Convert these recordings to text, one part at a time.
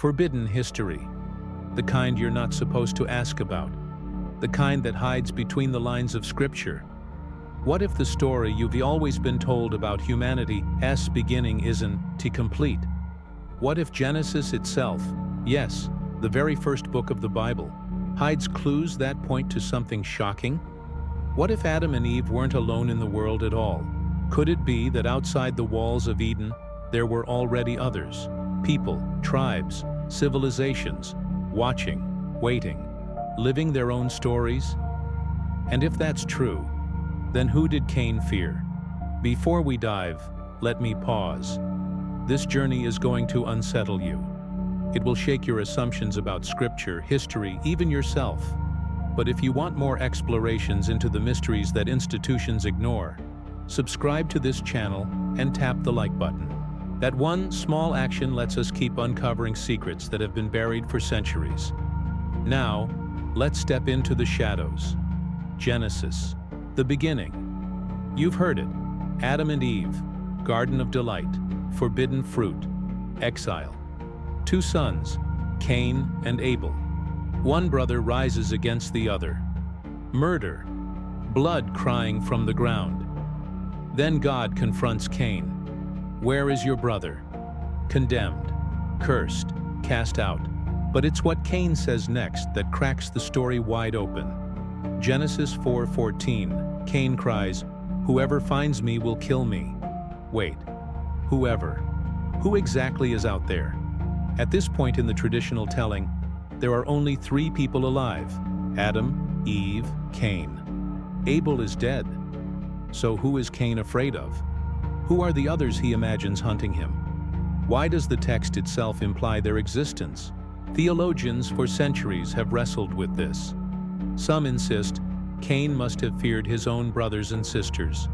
Forbidden history. The kind you're not supposed to ask about. The kind that hides between the lines of Scripture. What if the story you've always been told about humanity's beginning isn't complete? What if Genesis itself, yes, the very first book of the Bible, hides clues that point to something shocking? What if Adam and Eve weren't alone in the world at all? Could it be that outside the walls of Eden, there were already others? People, tribes, civilizations, watching, waiting, living their own stories? And if that's true, then who did Cain fear? Before we dive, let me pause. This journey is going to unsettle you. It will shake your assumptions about Scripture, history, even yourself. But if you want more explorations into the mysteries that institutions ignore, subscribe to this channel and tap the like button. That one small action lets us keep uncovering secrets that have been buried for centuries. Now, let's step into the shadows. Genesis, the beginning. You've heard it. Adam and Eve, Garden of Delight, forbidden fruit, exile. Two sons, Cain and Abel. One brother rises against the other. Murder, blood crying from the ground. Then God confronts Cain. Where is your brother? Condemned, cursed, cast out. But it's what Cain says next that cracks the story wide open. Genesis 4:14, Cain cries, "Whoever finds me will kill me." Wait, whoever? Who exactly is out there? At this point in the traditional telling, there are only three people alive: Adam, Eve, Cain. Abel is dead. So who is Cain afraid of? Who are the others he imagines hunting him? Why does the text itself imply their existence? Theologians for centuries have wrestled with this. Some insist Cain must have feared his own brothers and sisters,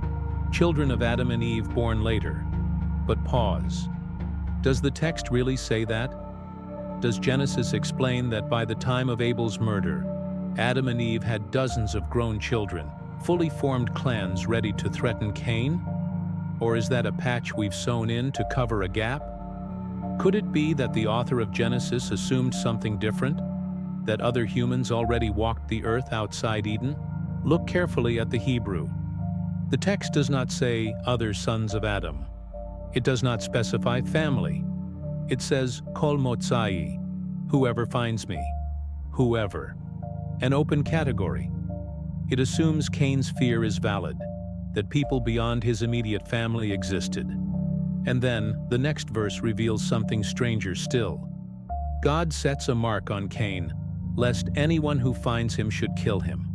children of Adam and Eve born later. But pause. Does the text really say that? Does Genesis explain that by the time of Abel's murder, Adam and Eve had dozens of grown children, fully formed clans ready to threaten Cain? Or is that a patch we've sewn in to cover a gap? Could it be that the author of Genesis assumed something different? That other humans already walked the earth outside Eden? Look carefully at the Hebrew. The text does not say other sons of Adam. It does not specify family. It says kol motzai, whoever finds me, whoever. An open category. It assumes Cain's fear is valid, that people beyond his immediate family existed. And then, the next verse reveals something stranger still. God sets a mark on Cain, lest anyone who finds him should kill him.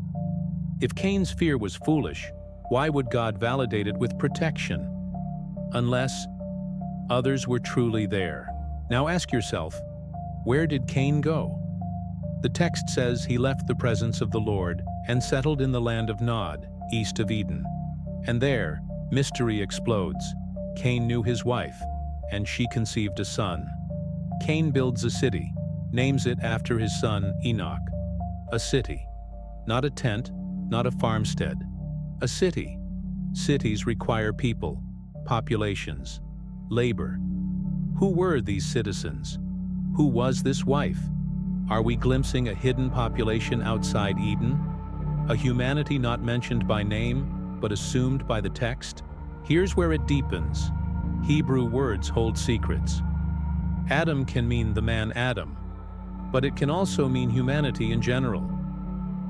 If Cain's fear was foolish, why would God validate it with protection? Unless others were truly there. Now ask yourself, where did Cain go? The text says he left the presence of the Lord and settled in the land of Nod, east of Eden. And there, mystery explodes. Cain knew his wife, and she conceived a son. Cain builds a city, names it after his son Enoch. A city. Not a tent, not a farmstead. A city. Cities require people, populations, labor. Who were these citizens? Who was this wife? Are we glimpsing a hidden population outside Eden? A humanity not mentioned by name, but assumed by the text? Here's where it deepens. Hebrew words hold secrets. Adam can mean the man Adam, but it can also mean humanity in general.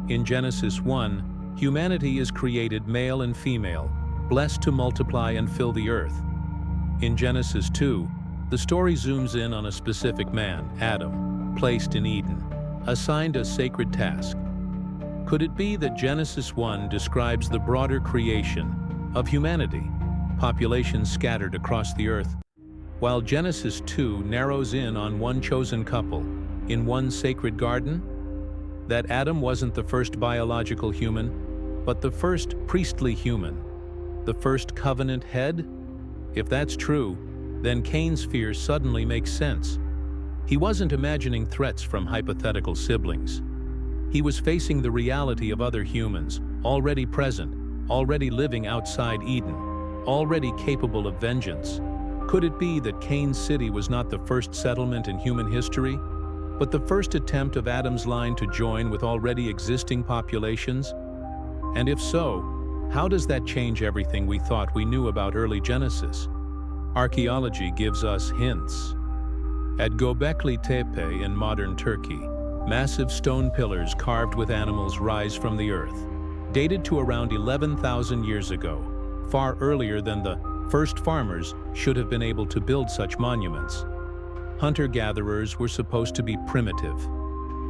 In Genesis 1, humanity is created male and female, blessed to multiply and fill the earth. In Genesis 2, the story zooms in on a specific man, Adam, placed in Eden, assigned a sacred task. Could it be that Genesis 1 describes the broader creation of humanity, populations scattered across the earth, while Genesis 2 narrows in on one chosen couple in one sacred garden? That Adam wasn't the first biological human, but the first priestly human, the first covenant head? If that's true, then Cain's fear suddenly makes sense. He wasn't imagining threats from hypothetical siblings. He was facing the reality of other humans, already present, already living outside Eden, already capable of vengeance. Could it be that Cain's city was not the first settlement in human history, but the first attempt of Adam's line to join with already existing populations? And if so, how does that change everything we thought we knew about early Genesis? Archaeology gives us hints. At Göbekli Tepe in modern Turkey, massive stone pillars carved with animals rise from the earth, dated to around 11,000 years ago, far earlier than the first farmers should have been able to build such monuments. Hunter-gatherers were supposed to be primitive.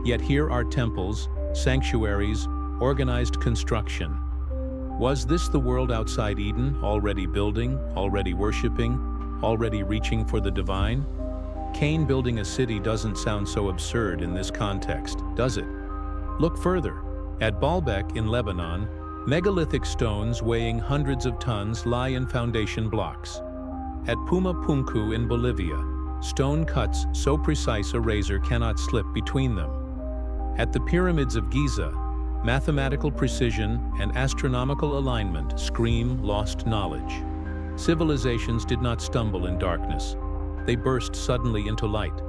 Yet here are temples, sanctuaries, organized construction. Was this the world outside Eden, already building, already worshiping, already reaching for the divine? Cain building a city doesn't sound so absurd in this context, does it? Look further. At Baalbek in Lebanon, megalithic stones weighing hundreds of tons lie in foundation blocks. At Puma Punku in Bolivia, stone cuts so precise a razor cannot slip between them. At the pyramids of Giza, mathematical precision and astronomical alignment scream lost knowledge. Civilizations did not stumble in darkness. They burst suddenly into light.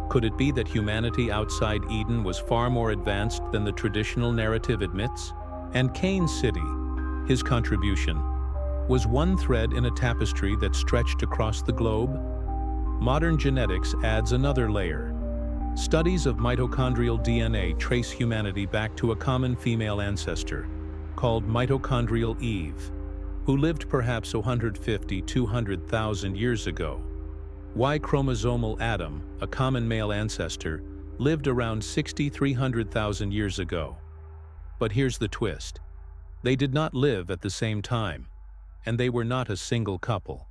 Could it be that humanity outside Eden was far more advanced than the traditional narrative admits? And Cain's city, his contribution, was one thread in a tapestry that stretched across the globe? Modern genetics adds another layer. Studies of mitochondrial DNA trace humanity back to a common female ancestor, called mitochondrial Eve, who lived perhaps 150–200,000 years ago. Y-chromosomal Adam, a common male ancestor, lived around 60–300,000 years ago. But here's the twist. They did not live at the same time, and they were not a single couple.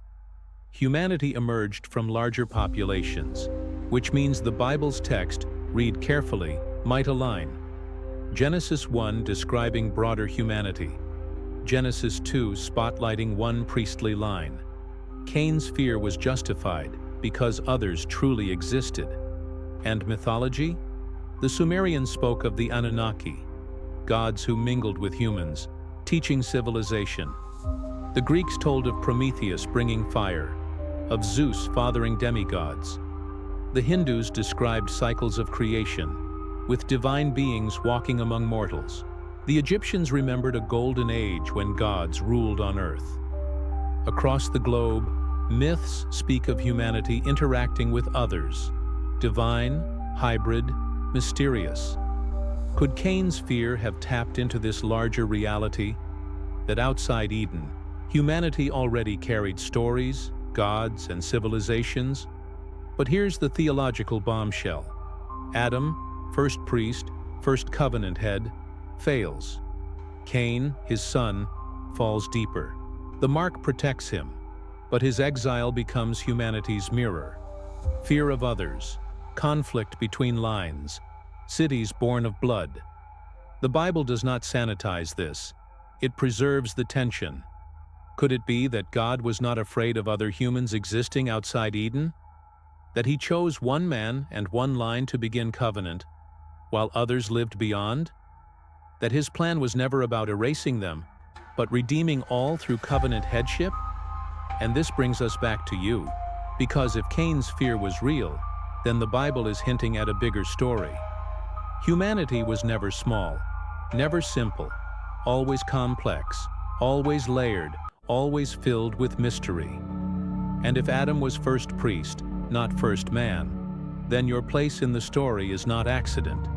Humanity emerged from larger populations, which means the Bible's text, read carefully, might align. Genesis 1 describing broader humanity. Genesis 2 spotlighting one priestly line. Cain's fear was justified because others truly existed. And mythology? The Sumerians spoke of the Anunnaki, gods who mingled with humans, teaching civilization. The Greeks told of Prometheus bringing fire, of Zeus fathering demigods. The Hindus described cycles of creation, with divine beings walking among mortals. The Egyptians remembered a golden age when gods ruled on earth. Across the globe, myths speak of humanity interacting with others, divine, hybrid, mysterious. Could Cain's fear have tapped into this larger reality? That outside Eden, humanity already carried stories, gods, and civilizations? But here's the theological bombshell. Adam, first priest, first covenant head, fails. Cain, his son, falls deeper. The mark protects him, but his exile becomes humanity's mirror. Fear of others, conflict between lines, cities born of blood. The Bible does not sanitize this. It preserves the tension. Could it be that God was not afraid of other humans existing outside Eden? That he chose one man and one line to begin covenant, while others lived beyond? That his plan was never about erasing them, but redeeming all through covenant headship? And this brings us back to you, because if Cain's fear was real, then the Bible is hinting at a bigger story. Humanity was never small, never simple, always complex, always layered, always filled with mystery. And if Adam was first priest, not first man, then your place in the story is not accident.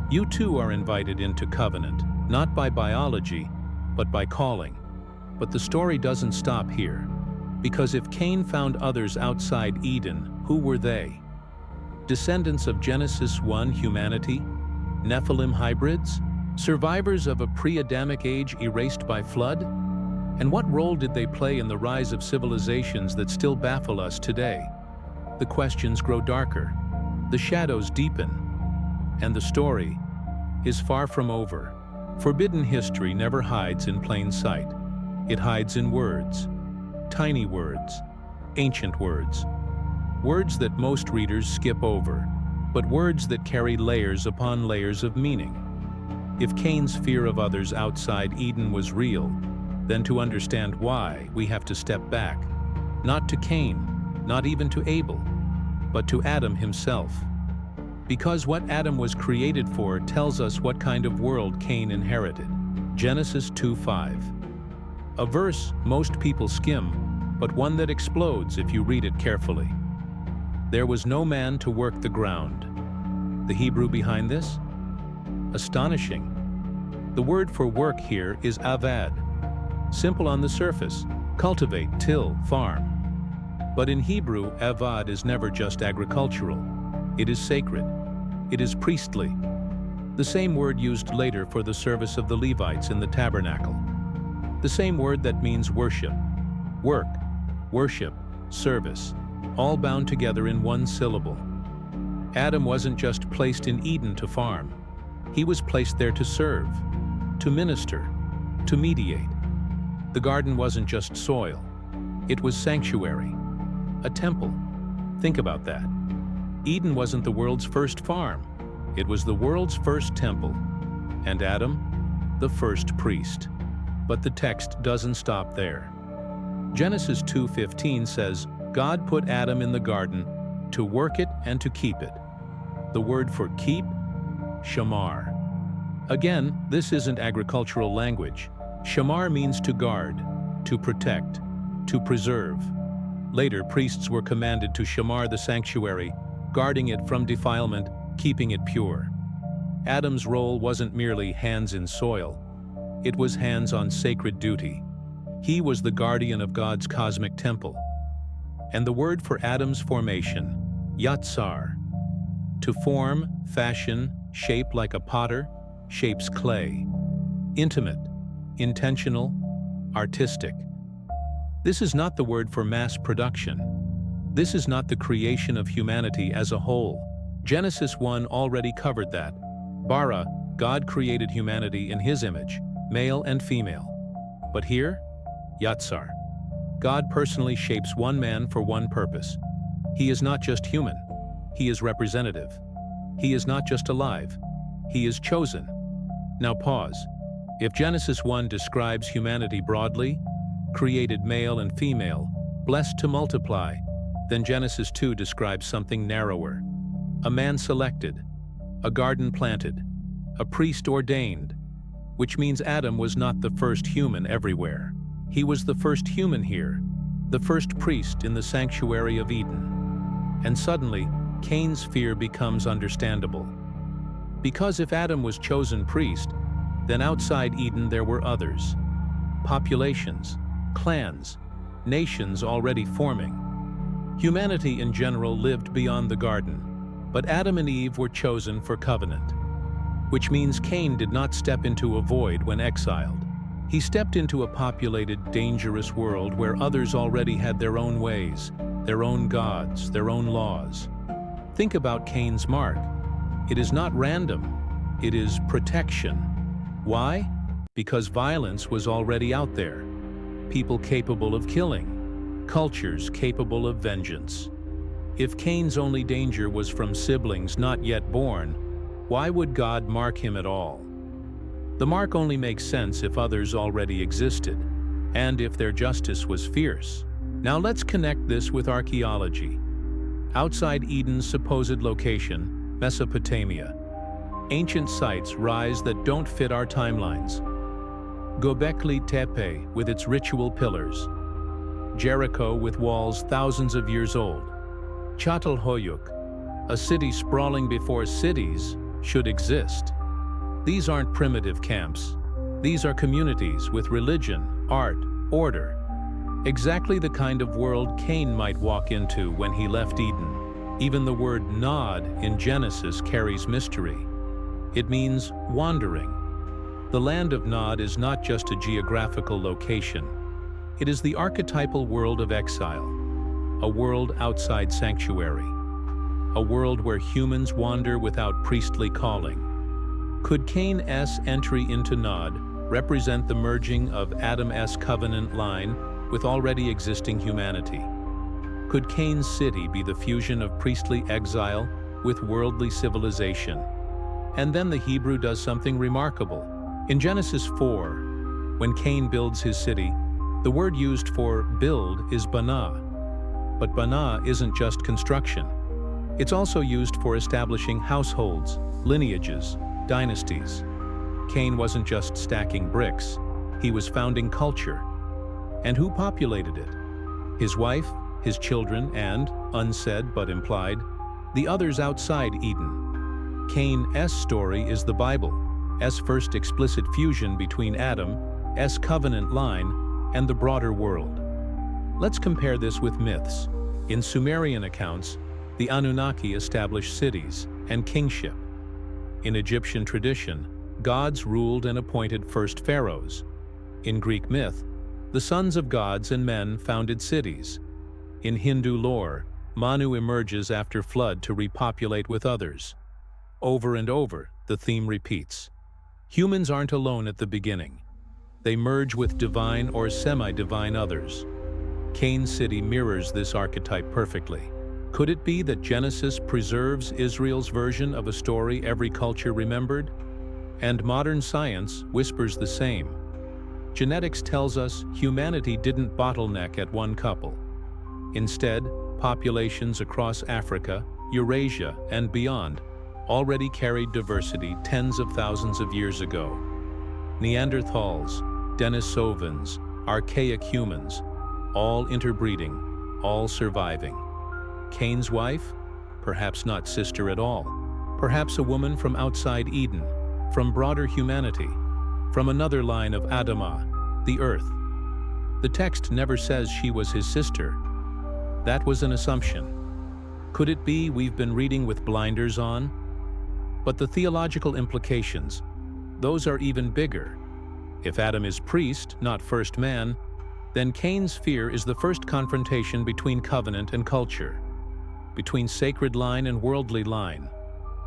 You too are invited into covenant, not by biology, but by calling. But the story doesn't stop here, because if Cain found others outside Eden, who were they? Descendants of Genesis 1 humanity? Nephilim hybrids? Survivors of a pre-Adamic age erased by flood? And what role did they play in the rise of civilizations that still baffle us today? The questions grow darker, the shadows deepen, and the story is far from over. Forbidden history never hides in plain sight. It hides in words, tiny words, ancient words, words that most readers skip over, but words that carry layers upon layers of meaning. If Cain's fear of others outside Eden was real, then to understand why, we have to step back, not to Cain, not even to Abel, but to Adam himself. Because what Adam was created for tells us what kind of world Cain inherited. Genesis 2:5. A verse most people skim, but one that explodes if you read it carefully. There was no man to work the ground. The Hebrew behind this? Astonishing. The word for work here is avad. Simple on the surface: cultivate, till, farm. But in Hebrew, avad is never just agricultural. It is sacred. It is priestly. The same word used later for the service of the Levites in the tabernacle. The same word that means worship. Work, worship, service, all bound together in one syllable. Adam wasn't just placed in Eden to farm. He was placed there to serve, to minister, to mediate. The garden wasn't just soil. It was sanctuary, a temple. Think about that. Eden wasn't the world's first farm. It was the world's first temple. And Adam, the first priest. But the text doesn't stop there. Genesis 2:15 says, God put Adam in the garden to work it and to keep it. The word for keep? Shamar. Again, this isn't agricultural language. Shamar means to guard, to protect, to preserve. Later, priests were commanded to shamar the sanctuary, guarding it from defilement, keeping it pure. Adam's role wasn't merely hands in soil. It was hands on sacred duty. He was the guardian of God's cosmic temple. And the word for Adam's formation, yatsar. To form, fashion, shape like a potter, shapes clay. Intimate, intentional, artistic. This is not the word for mass production. This is not the creation of humanity as a whole. Genesis 1 already covered that. Bara, God created humanity in His image, male and female. But here, yatsar. God personally shapes one man for one purpose. He is not just human. He is representative. He is not just alive. He is chosen. Now pause. If Genesis 1 describes humanity broadly, created male and female, blessed to multiply, then Genesis 2 describes something narrower. A man selected, a garden planted, a priest ordained, which means Adam was not the first human everywhere. He was the first human here, the first priest in the sanctuary of Eden. And suddenly, Cain's fear becomes understandable. Because if Adam was chosen priest, then outside Eden there were others. Populations, clans, nations already forming. Humanity in general lived beyond the garden, but Adam and Eve were chosen for covenant. Which means Cain did not step into a void when exiled. He stepped into a populated, dangerous world where others already had their own ways, their own gods, their own laws. Think about Cain's mark. It is not random. It is protection. Why? Because violence was already out there. People capable of killing. Cultures capable of vengeance. If Cain's only danger was from siblings not yet born, why would God mark him at all? The mark only makes sense if others already existed, and if their justice was fierce. Now let's connect this with archaeology. Outside Eden's supposed location, Mesopotamia, ancient sites rise that don't fit our timelines. Göbekli Tepe with its ritual pillars, Jericho with walls thousands of years old, Çatalhöyük, a city sprawling before cities should exist. These aren't primitive camps. These are communities with religion, art, order. Exactly the kind of world Cain might walk into when he left Eden. Even the word Nod in Genesis carries mystery. It means wandering. The land of Nod is not just a geographical location. It is the archetypal world of exile, a world outside sanctuary, a world where humans wander without priestly calling. Could Cain's entry into Nod represent the merging of Adam's covenant line with already existing humanity? Could Cain's city be the fusion of priestly exile with worldly civilization? And then the Hebrew does something remarkable. In Genesis 4, when Cain builds his city, the word used for build is banah. But bana isn't just construction. It's also used for establishing households, lineages, dynasties. Cain wasn't just stacking bricks, he was founding culture. And who populated it? His wife, his children, and, unsaid but implied, the others outside Eden. Cain's story is the Bible's first explicit fusion between Adam's covenant line and the broader world. Let's compare this with myths. In Sumerian accounts, the Anunnaki established cities and kingship. In Egyptian tradition, gods ruled and appointed first pharaohs. In Greek myth, the sons of gods and men founded cities. In Hindu lore, Manu emerges after flood to repopulate with others. Over and over, the theme repeats. Humans aren't alone at the beginning. They merge with divine or semi-divine others. Cain's city mirrors this archetype perfectly. Could it be that Genesis preserves Israel's version of a story every culture remembered? And modern science whispers the same. Genetics tells us humanity didn't bottleneck at one couple. Instead, populations across Africa, Eurasia, and beyond already carried diversity tens of thousands of years ago. Neanderthals, Denisovans, archaic humans, all interbreeding, all surviving. Cain's wife? Perhaps not sister at all. Perhaps a woman from outside Eden, from broader humanity, from another line of Adama, the earth. The text never says she was his sister. That was an assumption. Could it be we've been reading with blinders on? But the theological implications, those are even bigger. If Adam is priest, not first man, then Cain's fear is the first confrontation between covenant and culture, between sacred line and worldly line,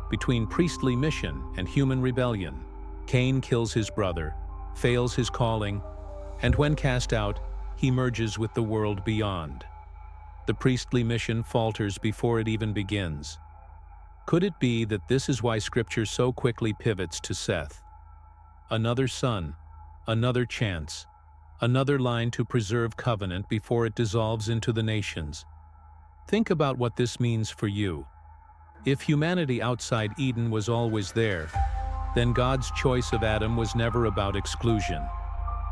between priestly mission and human rebellion. Cain kills his brother, fails his calling, and when cast out, he merges with the world beyond. The priestly mission falters before it even begins. Could it be that this is why Scripture so quickly pivots to Seth? Another son, another chance, another line to preserve covenant before it dissolves into the nations. Think about what this means for you. If humanity outside Eden was always there, then God's choice of Adam was never about exclusion.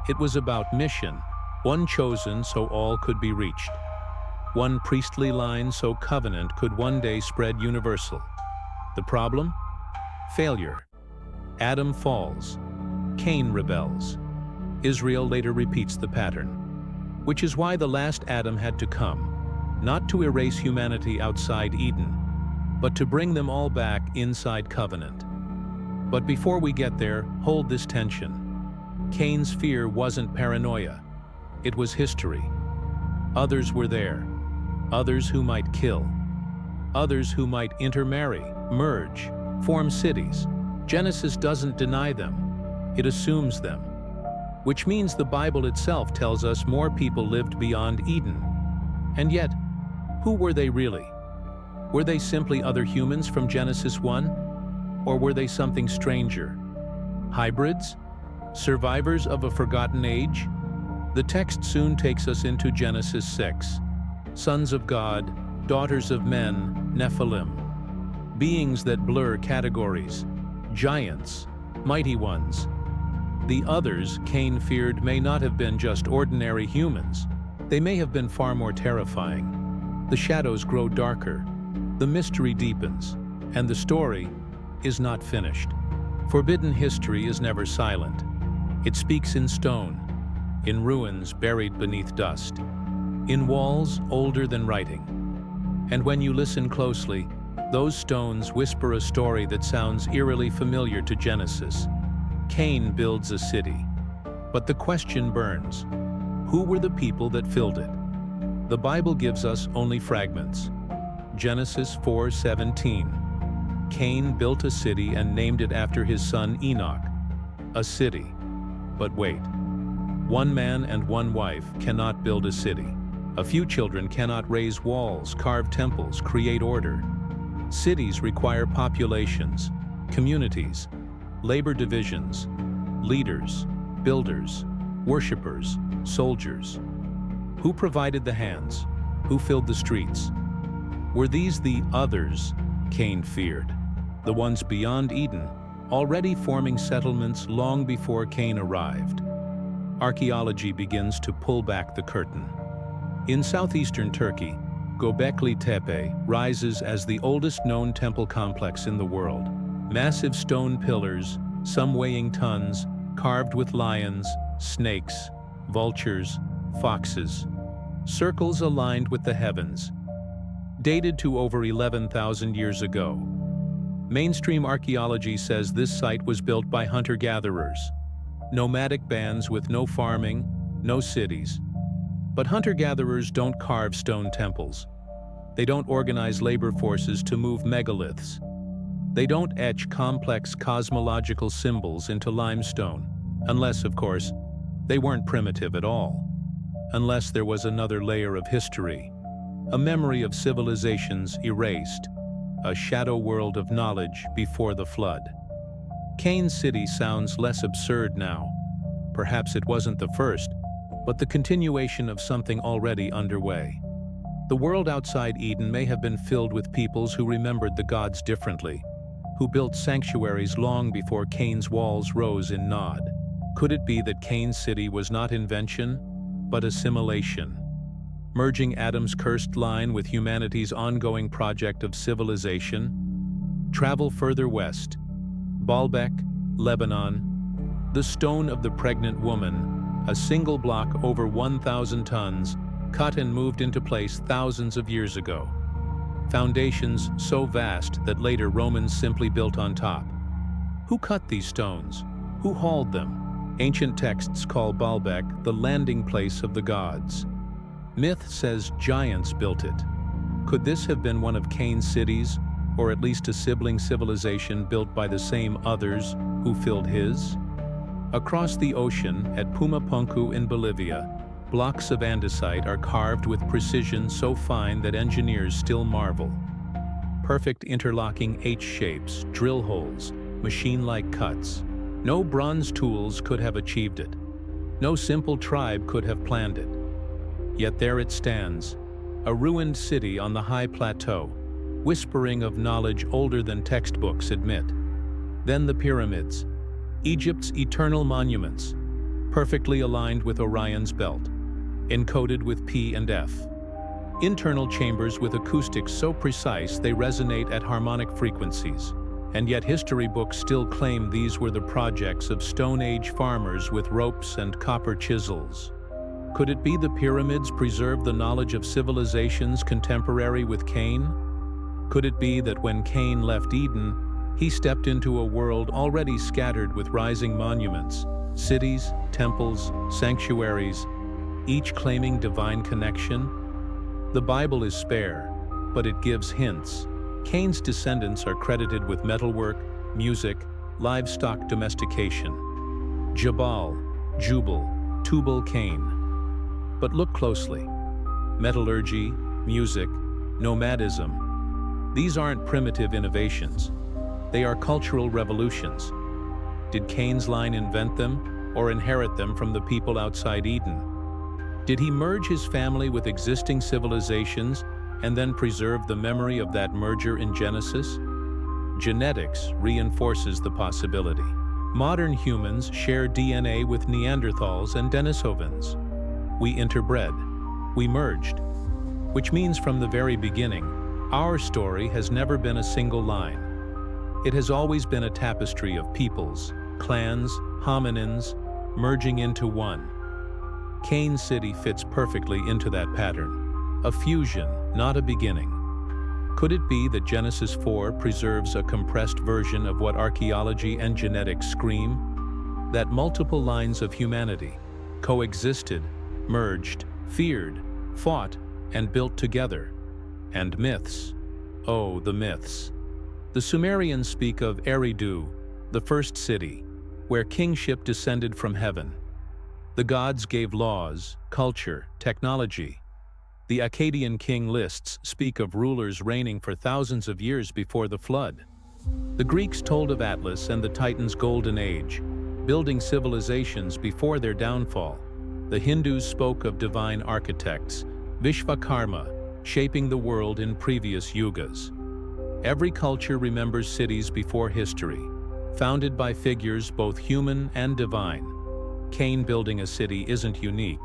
It was about mission, one chosen so all could be reached. One priestly line so covenant could one day spread universal. The problem? Failure. Adam falls. Cain rebels. Israel later repeats the pattern. Which is why the last Adam had to come, not to erase humanity outside Eden, but to bring them all back inside covenant. But before we get there, hold this tension. Cain's fear wasn't paranoia. It was history. Others were there. Others who might kill. Others who might intermarry, merge, form cities. Genesis doesn't deny them. It assumes them. Which means the Bible itself tells us more people lived beyond Eden. And yet, who were they really? Were they simply other humans from Genesis 1? Or were they something stranger? Hybrids? Survivors of a forgotten age? The text soon takes us into Genesis 6. Sons of God, daughters of men, Nephilim. Beings that blur categories. Giants, mighty ones. The others Cain feared may not have been just ordinary humans. They may have been far more terrifying. The shadows grow darker. The mystery deepens. And the story is not finished. Forbidden history is never silent. It speaks in stone, in ruins buried beneath dust, in walls older than writing. And when you listen closely, those stones whisper a story that sounds eerily familiar to Genesis. Cain builds a city. But the question burns. Who were the people that filled it? The Bible gives us only fragments. Genesis 4:17. Cain built a city and named it after his son Enoch. A city. But wait. One man and one wife cannot build a city. A few children cannot raise walls, carve temples, create order. Cities require populations, communities, labor divisions, leaders, builders, worshippers, soldiers. Who provided the hands? Who filled the streets? Were these the others Cain feared? The ones beyond Eden, already forming settlements long before Cain arrived? Archaeology begins to pull back the curtain. In southeastern Turkey, Göbekli Tepe rises as the oldest known temple complex in the world. Massive stone pillars, some weighing tons, carved with lions, snakes, vultures, foxes. Circles aligned with the heavens. Dated to over 11,000 years ago. Mainstream archaeology says this site was built by hunter-gatherers. Nomadic bands with no farming, no cities. But hunter-gatherers don't carve stone temples. They don't organize labor forces to move megaliths. They don't etch complex cosmological symbols into limestone, unless, of course, they weren't primitive at all. Unless there was another layer of history, a memory of civilizations erased, a shadow world of knowledge before the flood. Cain City sounds less absurd now. Perhaps it wasn't the first, but the continuation of something already underway. The world outside Eden may have been filled with peoples who remembered the gods differently, who built sanctuaries long before Cain's walls rose in Nod. Could it be that Cain City was not invention, but assimilation? Merging Adam's cursed line with humanity's ongoing project of civilization? Travel further west. Baalbek, Lebanon. The stone of the pregnant woman, a single block over 1,000 tons, cut and moved into place thousands of years ago. Foundations so vast that later Romans simply built on top. Who cut these stones? Who hauled them? Ancient texts call Baalbek the landing place of the gods. Myth says giants built it. Could this have been one of Cain's cities, or at least a sibling civilization built by the same others who filled his? Across the ocean, at Puma Punku in Bolivia, blocks of andesite are carved with precision so fine that engineers still marvel. Perfect interlocking H-shapes, drill holes, machine-like cuts. No bronze tools could have achieved it. No simple tribe could have planned it. Yet there it stands, a ruined city on the high plateau, whispering of knowledge older than textbooks admit. Then the pyramids, Egypt's eternal monuments, perfectly aligned with Orion's belt, encoded with P and F. Internal chambers with acoustics so precise they resonate at harmonic frequencies. And yet history books still claim these were the projects of Stone Age farmers with ropes and copper chisels. Could it be the pyramids preserved the knowledge of civilizations contemporary with Cain? Could it be that when Cain left Eden, he stepped into a world already scattered with rising monuments, cities, temples, sanctuaries, each claiming divine connection? The Bible is spare, but it gives hints. Cain's descendants are credited with metalwork, music, livestock domestication. Jabal, Jubal, Tubal Cain. But look closely. Metallurgy, music, nomadism. These aren't primitive innovations. They are cultural revolutions. Did Cain's line invent them, or inherit them from the people outside Eden? Did he merge his family with existing civilizations and then preserve the memory of that merger in Genesis? Genetics reinforces the possibility. Modern humans share DNA with Neanderthals and Denisovans. We interbred. We merged. Which means from the very beginning, our story has never been a single line. It has always been a tapestry of peoples, clans, hominins, merging into one. Cain City fits perfectly into that pattern. A fusion, not a beginning. Could it be that Genesis 4 preserves a compressed version of what archaeology and genetics scream? That multiple lines of humanity coexisted, merged, feared, fought, and built together. And myths. Oh, the myths. The Sumerians speak of Eridu, the first city, where kingship descended from heaven. The gods gave laws, culture, technology. The Akkadian king lists speak of rulers reigning for thousands of years before the flood. The Greeks told of Atlas and the Titans' golden age, building civilizations before their downfall. The Hindus spoke of divine architects, Vishvakarma, shaping the world in previous yugas. Every culture remembers cities before history, founded by figures both human and divine. Cain building a city isn't unique,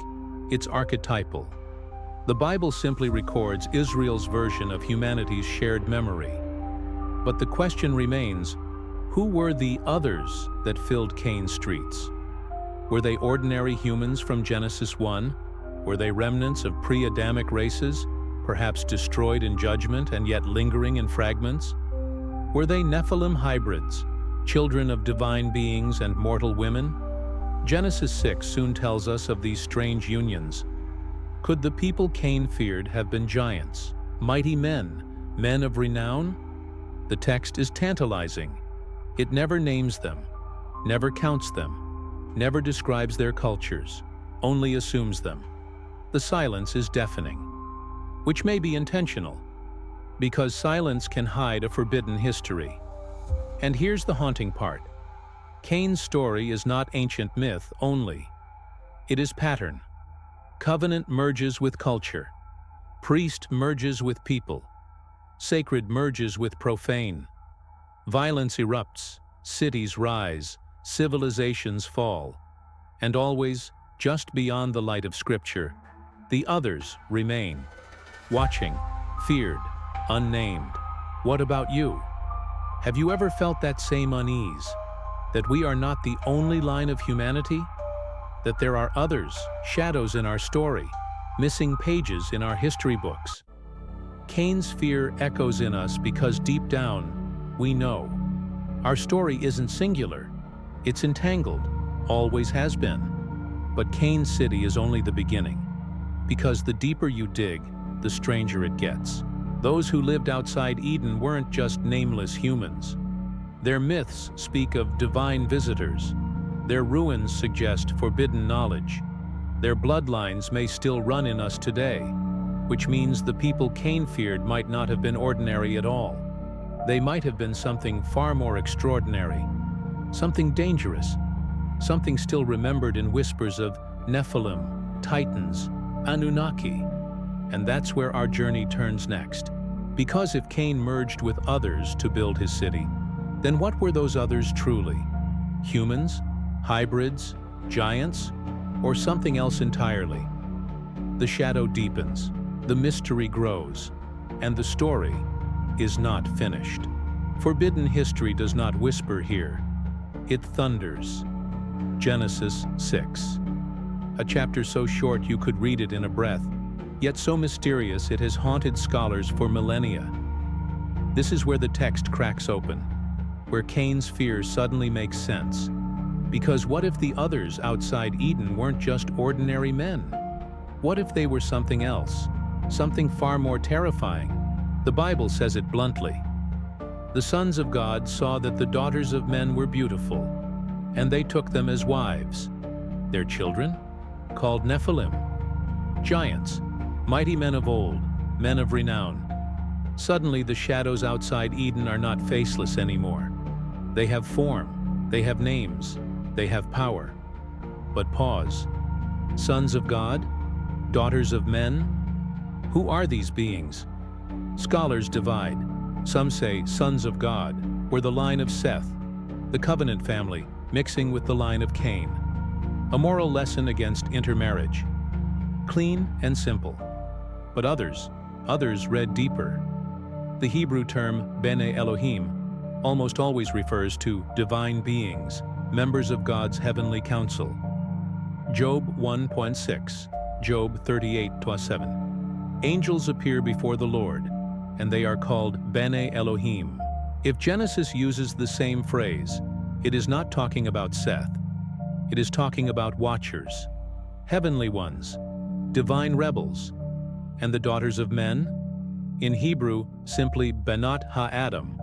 it's archetypal. The Bible simply records Israel's version of humanity's shared memory. But the question remains, who were the others that filled Cain's streets? Were they ordinary humans from Genesis 1? Were they remnants of pre-Adamic races, perhaps destroyed in judgment and yet lingering in fragments? Were they Nephilim hybrids, children of divine beings and mortal women? Genesis 6 soon tells us of these strange unions. Could the people Cain feared have been giants, mighty men, men of renown? The text is tantalizing. It never names them, never counts them, never describes their cultures, only assumes them. The silence is deafening, which may be intentional, because silence can hide a forbidden history. And here's the haunting part. Cain's story is not ancient myth only. It is pattern. Covenant merges with culture. Priest merges with people. Sacred merges with profane. Violence erupts, cities rise, civilizations fall. And always, just beyond the light of Scripture, the others remain. Watching, feared, unnamed. What about you? Have you ever felt that same unease? That we are not the only line of humanity? That there are others, shadows in our story, missing pages in our history books? Cain's fear echoes in us because deep down, we know. Our story isn't singular. It's entangled, always has been. But Cain's city is only the beginning. Because the deeper you dig, the stranger it gets. Those who lived outside Eden weren't just nameless humans. Their myths speak of divine visitors. Their ruins suggest forbidden knowledge. Their bloodlines may still run in us today, which means the people Cain feared might not have been ordinary at all. They might have been something far more extraordinary, something dangerous, something still remembered in whispers of Nephilim, Titans, Anunnaki. And that's where our journey turns next. Because if Cain merged with others to build his city, then what were those others truly? Humans? Hybrids? Giants? Or something else entirely? The shadow deepens, the mystery grows, and the story is not finished. Forbidden history does not whisper here. It thunders. Genesis 6. A chapter so short you could read it in a breath, yet so mysterious it has haunted scholars for millennia. This is where the text cracks open, where Cain's fear suddenly makes sense. Because what if the others outside Eden weren't just ordinary men? What if they were something else, something far more terrifying? The Bible says it bluntly. The sons of God saw that the daughters of men were beautiful, and they took them as wives. Their children? Called Nephilim. Giants, mighty men of old, men of renown. Suddenly the shadows outside Eden are not faceless anymore. They have form, they have names, they have power. But pause. Sons of God? Daughters of men? Who are these beings? Scholars divide. Some say sons of God were the line of Seth, the covenant family, mixing with the line of Cain. A moral lesson against intermarriage. Clean and simple. But others read deeper. The Hebrew term Bene Elohim almost always refers to divine beings, members of God's heavenly council. Job 1.6, Job 38:7. Angels appear before the Lord, and they are called Bene Elohim. If Genesis uses the same phrase, it is not talking about Seth. It is talking about watchers, heavenly ones, divine rebels. And the daughters of men? In Hebrew, simply Benat Ha-Adam,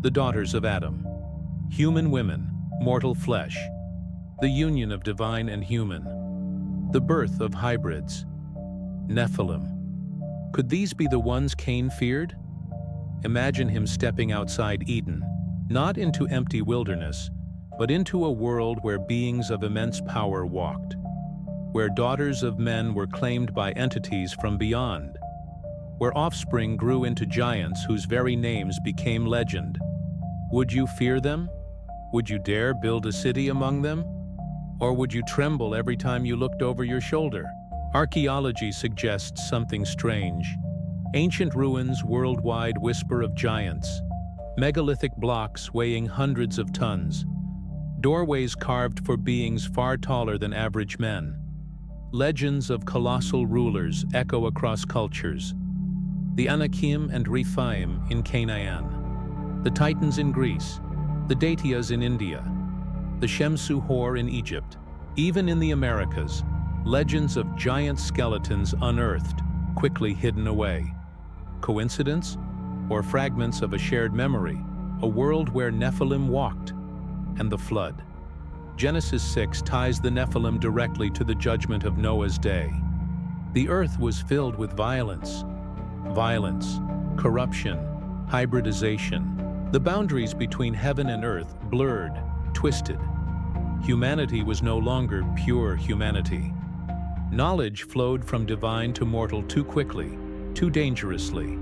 the daughters of Adam. Human women, mortal flesh. The union of divine and human. The birth of hybrids. Nephilim. Could these be the ones Cain feared? Imagine him stepping outside Eden, not into empty wilderness, but into a world where beings of immense power walked, where daughters of men were claimed by entities from beyond. where offspring grew into giants whose very names became legend. Would you fear them? Would you dare build a city among them? Or would you tremble every time you looked over your shoulder? Archaeology suggests something strange. Ancient ruins worldwide whisper of giants. Megalithic blocks weighing hundreds of tons. Doorways carved for beings far taller than average men. Legends of colossal rulers echo across cultures. The Anakim and Rephaim in Canaan. The Titans in Greece. The Daityas in India. The Shemsu Hor in Egypt. Even in the Americas, legends of giant skeletons unearthed, quickly hidden away. Coincidence? Or fragments of a shared memory, a world where Nephilim walked, and the flood. Genesis 6 ties the Nephilim directly to the judgment of Noah's day. The earth was filled with violence, corruption, hybridization. The boundaries between heaven and earth blurred, twisted. Humanity was no longer pure humanity. Knowledge flowed from divine to mortal too quickly, too dangerously.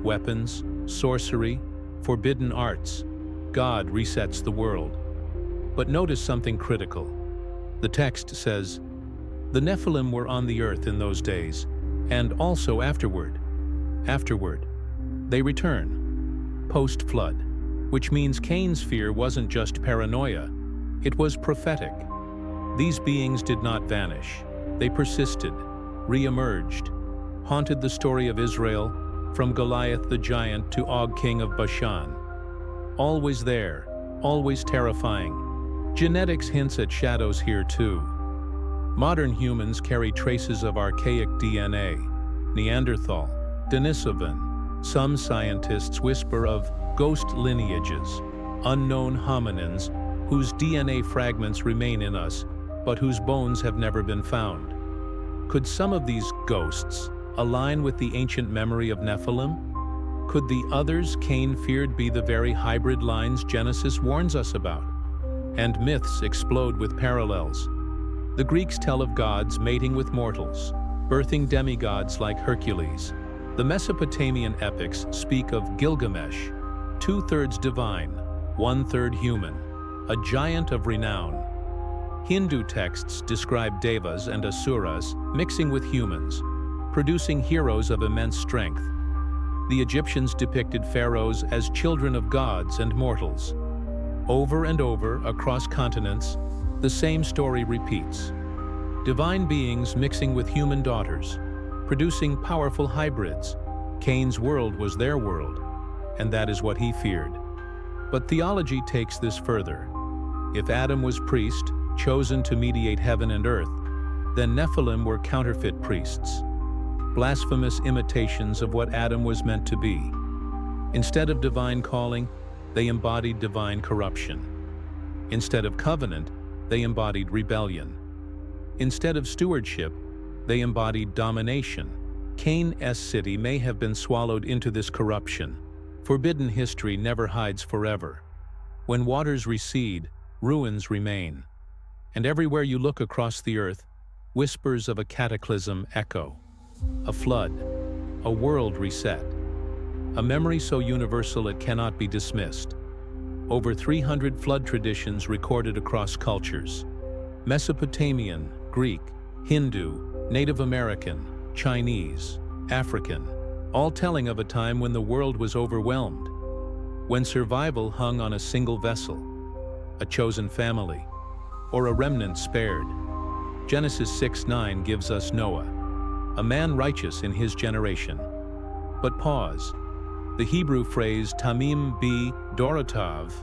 Weapons, sorcery, forbidden arts. God resets the world. But notice something critical. The text says, "The Nephilim were on the earth in those days, and also afterward." Afterward. They return. Post-flood. Which means Cain's fear wasn't just paranoia. It was prophetic. These beings did not vanish. They persisted, re-emerged, haunted the story of Israel, from Goliath the giant to Og king of Bashan. Always there, always terrifying. Genetics hints at shadows here too. Modern humans carry traces of archaic DNA, Neanderthal, Denisovan. Some scientists whisper of ghost lineages, unknown hominins whose DNA fragments remain in us, but whose bones have never been found. Could some of these ghosts align with the ancient memory of Nephilim? Could the others Cain feared be the very hybrid lines Genesis warns us about? And myths explode with parallels. The Greeks tell of gods mating with mortals, birthing demigods like Hercules. The Mesopotamian epics speak of Gilgamesh, 2/3 divine, 1/3 human, a giant of renown. Hindu texts describe devas and asuras mixing with humans, producing heroes of immense strength. The Egyptians depicted pharaohs as children of gods and mortals. Over and over, across continents, the same story repeats. Divine beings mixing with human daughters, producing powerful hybrids. Cain's world was their world, and that is what he feared. But theology takes this further. If Adam was priest, chosen to mediate heaven and earth, then Nephilim were counterfeit priests, blasphemous imitations of what Adam was meant to be. Instead of divine calling, they embodied divine corruption. Instead of covenant, they embodied rebellion. Instead of stewardship, they embodied domination. Cain's city may have been swallowed into this corruption. Forbidden history never hides forever. When waters recede, ruins remain. And everywhere you look across the earth, whispers of a cataclysm echo. A flood, a world reset, a memory so universal it cannot be dismissed. Over 300 flood traditions recorded across cultures. Mesopotamian, Greek, Hindu, Native American, Chinese, African, all telling of a time when the world was overwhelmed, when survival hung on a single vessel, a chosen family, or a remnant spared. Genesis 6:9 gives us Noah, a man righteous in his generation. But pause. The Hebrew phrase tamim bi dorotav,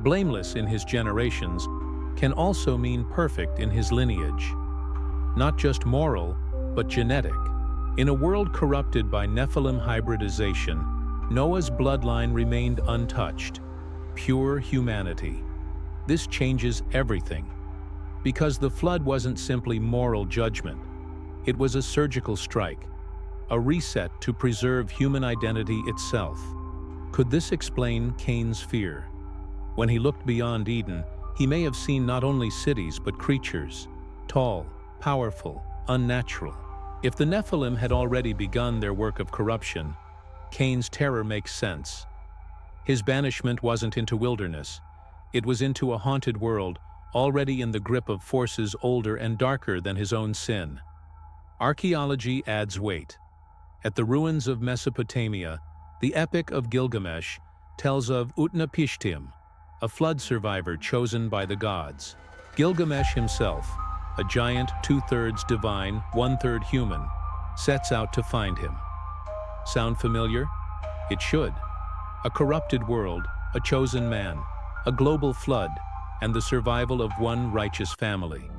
blameless in his generations, can also mean perfect in his lineage. Not just moral, but genetic. In a world corrupted by Nephilim hybridization, Noah's bloodline remained untouched, pure humanity. This changes everything. Because the flood wasn't simply moral judgment. It was a surgical strike, a reset to preserve human identity itself. Could this explain Cain's fear? When he looked beyond Eden, he may have seen not only cities but creatures, tall, powerful, unnatural. If the Nephilim had already begun their work of corruption, Cain's terror makes sense. His banishment wasn't into wilderness. It was into a haunted world, already in the grip of forces older and darker than his own sin. Archaeology adds weight. At the ruins of Mesopotamia, the Epic of Gilgamesh tells of Utnapishtim, a flood survivor chosen by the gods. Gilgamesh himself, a giant 2/3 divine, 1/3 human, sets out to find him. Sound familiar? It should. A corrupted world, a chosen man, a global flood, and the survival of one righteous family.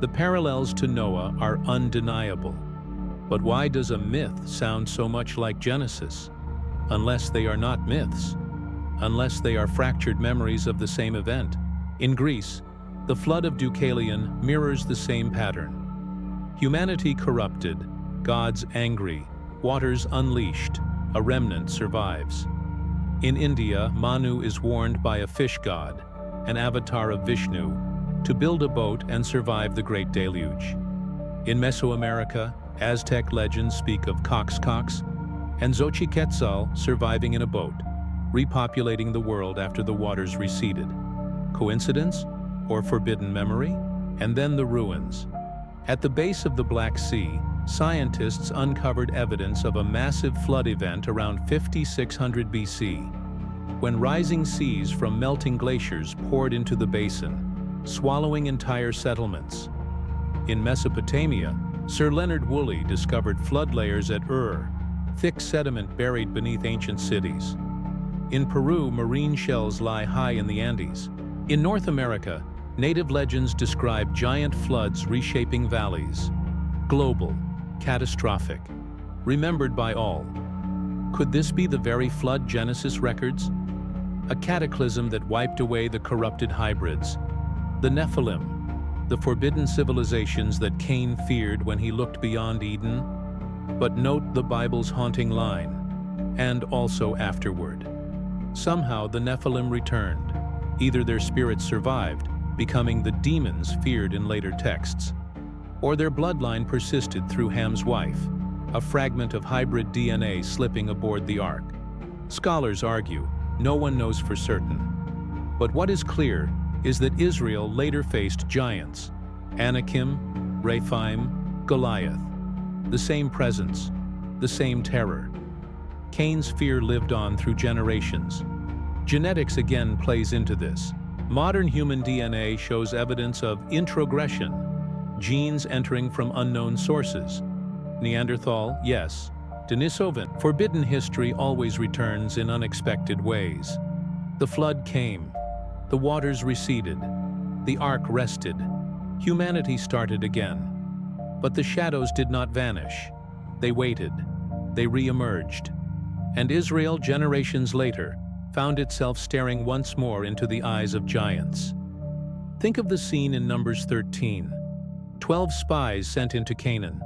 The parallels to Noah are undeniable. But why does a myth sound so much like Genesis? Unless they are not myths. Unless they are fractured memories of the same event. In Greece, the flood of Deucalion mirrors the same pattern. Humanity corrupted, gods angry, waters unleashed, a remnant survives. In India, Manu is warned by a fish god, an avatar of Vishnu, to build a boat and survive the Great Deluge. In Mesoamerica, Aztec legends speak of Coxcox and Xochiquetzal surviving in a boat, repopulating the world after the waters receded. Coincidence? Or forbidden memory? And then the ruins. At the base of the Black Sea, scientists uncovered evidence of a massive flood event around 5600 BC, when rising seas from melting glaciers poured into the basin, swallowing entire settlements. In Mesopotamia, Sir Leonard Woolley discovered flood layers at Ur, thick sediment buried beneath ancient cities. In Peru, marine shells lie high in the Andes. In North America, native legends describe giant floods reshaping valleys. Global, catastrophic, remembered by all. Could this be the very flood Genesis records? A cataclysm that wiped away the corrupted hybrids, the Nephilim, the forbidden civilizations that Cain feared when he looked beyond Eden. But note the Bible's haunting line, and also afterward. Somehow the Nephilim returned. Either their spirits survived, becoming the demons feared in later texts, or their bloodline persisted through Ham's wife, a fragment of hybrid DNA slipping aboard the ark. Scholars argue, no one knows for certain. But what is clear is that Israel later faced giants, Anakim, Rephaim, Goliath. The same presence, the same terror. Cain's fear lived on through generations. Genetics again plays into this. Modern human DNA shows evidence of introgression, genes entering from unknown sources. Neanderthal, yes. Denisovan. Forbidden history always returns in unexpected ways. The flood came. The waters receded. The ark rested. Humanity started again. But the shadows did not vanish. They waited. They re-emerged. And Israel, generations later, found itself staring once more into the eyes of giants. Think of the scene in Numbers 13. 12 spies sent into Canaan.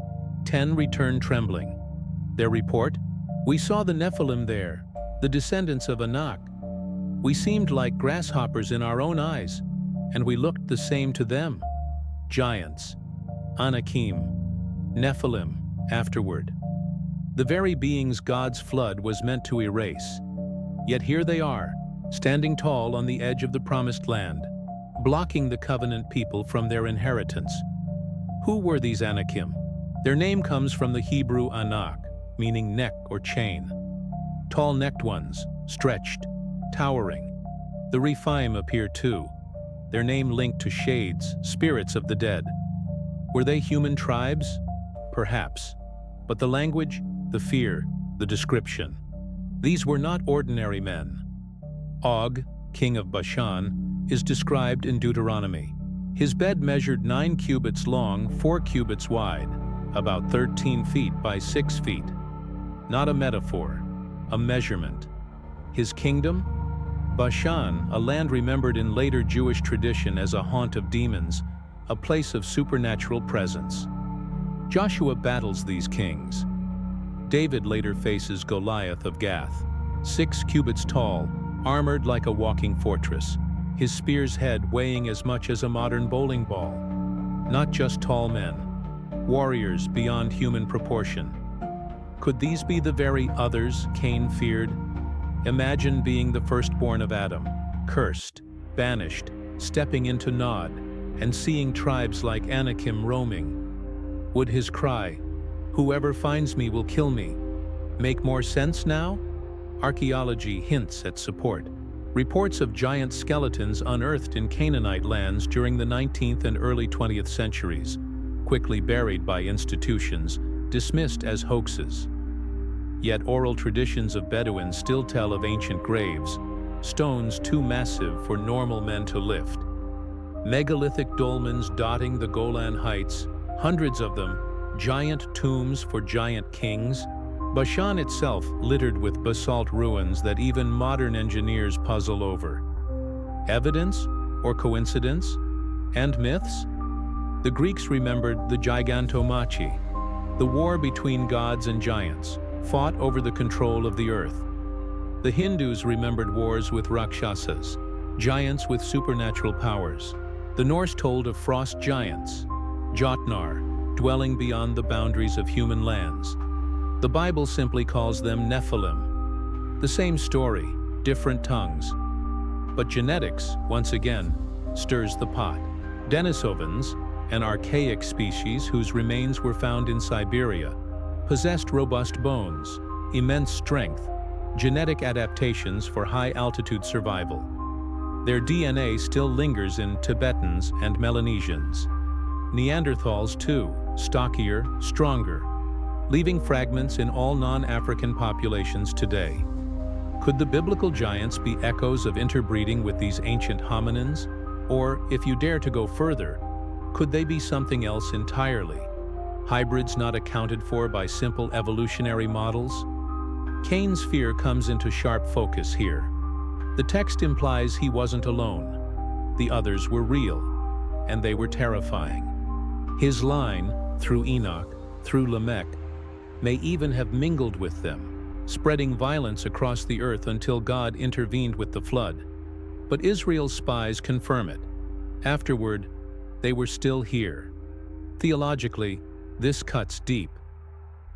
10 returned trembling. Their report? We saw the Nephilim there, the descendants of Anak. We seemed like grasshoppers in our own eyes, and we looked the same to them. Giants. Anakim. Nephilim, afterward. The very beings God's flood was meant to erase. Yet here they are, standing tall on the edge of the promised land, blocking the covenant people from their inheritance. Who were these Anakim? Their name comes from the Hebrew Anak, meaning neck or chain. Tall-necked ones, stretched, towering. The Rephaim appear too, their name linked to shades, spirits of the dead. Were they human tribes? Perhaps. But the language, the fear, the description. These were not ordinary men. Og, king of Bashan, is described in Deuteronomy. His bed measured 9 cubits long, 4 cubits wide, about 13 feet by 6 feet. Not a metaphor, a measurement. His kingdom? Bashan, a land remembered in later Jewish tradition as a haunt of demons, a place of supernatural presence. Joshua battles these kings. David later faces Goliath of Gath, 6 cubits tall, armored like a walking fortress, his spear's head weighing as much as a modern bowling ball. Not just tall men. warriors beyond human proportion. Could these be the very others Cain feared? Imagine being the firstborn of Adam, cursed, banished, stepping into Nod, and seeing tribes like Anakim roaming. Would his cry, "Whoever finds me will kill me," make more sense now? Archaeology hints at support. Reports of giant skeletons unearthed in Canaanite lands during the 19th and early 20th centuries, quickly buried by institutions, dismissed as hoaxes. Yet oral traditions of Bedouins still tell of ancient graves, stones too massive for normal men to lift. Megalithic dolmens dotting the Golan Heights, hundreds of them, giant tombs for giant kings. Bashan itself littered with basalt ruins that even modern engineers puzzle over. Evidence or coincidence? And myths? The Greeks remembered the Gigantomachy, the war between gods and giants, fought over the control of the earth. The Hindus remembered wars with Rakshasas, giants with supernatural powers. The Norse told of frost giants, Jotnar, dwelling beyond the boundaries of human lands. The Bible simply calls them Nephilim. The same story, different tongues. But genetics, once again, stirs the pot. Denisovans, an archaic species whose remains were found in Siberia, possessed robust bones, immense strength, genetic adaptations for high-altitude survival. Their DNA still lingers in Tibetans and Melanesians. Neanderthals, too, stockier, stronger, leaving fragments in all non-African populations today. Could the biblical giants be echoes of interbreeding with these ancient hominins? Or, if you dare to go further, could they be something else entirely? Hybrids not accounted for by simple evolutionary models? Cain's fear comes into sharp focus here. The text implies he wasn't alone. The others were real, and they were terrifying. His line, through Enoch, through Lamech, may even have mingled with them, spreading violence across the earth until God intervened with the flood. But Israel's spies confirm it. Afterward, they were still here. Theologically, this cuts deep.